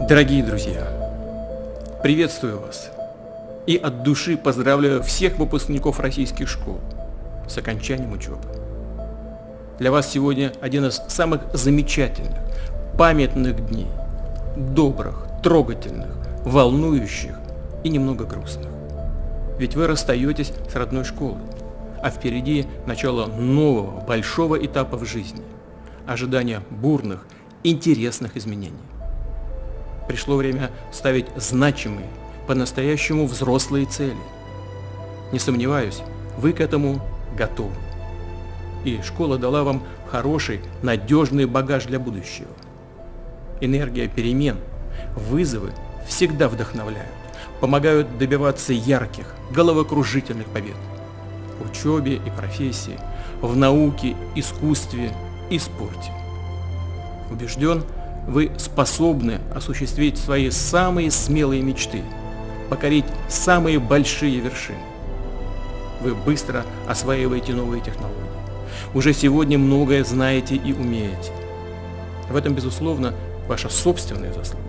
Дорогие друзья, приветствую вас и от души поздравляю всех выпускников российских школ с окончанием учебы. Для вас сегодня один из самых замечательных, памятных дней, добрых, трогательных, волнующих и немного грустных. Ведь вы расстаетесь с родной школой, а впереди начало нового, большого этапа в жизни, ожидание бурных, интересных изменений. Пришло время ставить значимые, по-настоящему взрослые цели. Не сомневаюсь, вы к этому готовы. И школа дала вам хороший, надежный багаж для будущего. Энергия перемен, вызовы всегда вдохновляют, помогают добиваться ярких, головокружительных побед. В учебе и профессии, в науке, искусстве и спорте. Убежден, вы способны осуществить свои самые смелые мечты, покорить самые большие вершины. Вы быстро осваиваете новые технологии. Уже сегодня многое знаете и умеете. В этом, безусловно, ваша собственная заслуга.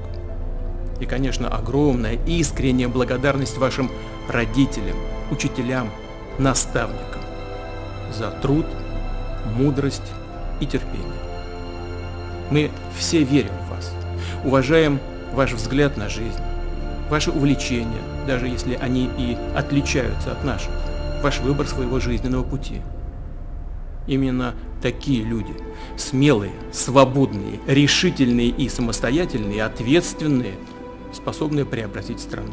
И, конечно, огромная искренняя благодарность вашим родителям, учителям, наставникам за труд, мудрость и терпение. Мы все верим в вас, уважаем ваш взгляд на жизнь, ваши увлечения, даже если они и отличаются от наших, ваш выбор своего жизненного пути. Именно такие люди, смелые, свободные, решительные и самостоятельные, ответственные, способны преобразить страну,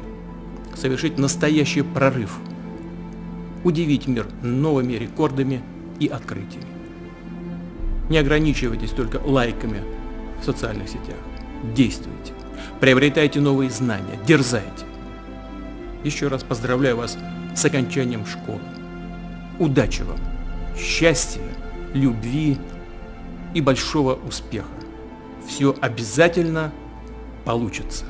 совершить настоящий прорыв, удивить мир новыми рекордами и открытиями. Не ограничивайтесь только лайками в социальных сетях. Действуйте, приобретайте новые знания, дерзайте. Еще раз поздравляю вас с окончанием школы. Удачи вам, счастья, любви и большого успеха. Все обязательно получится.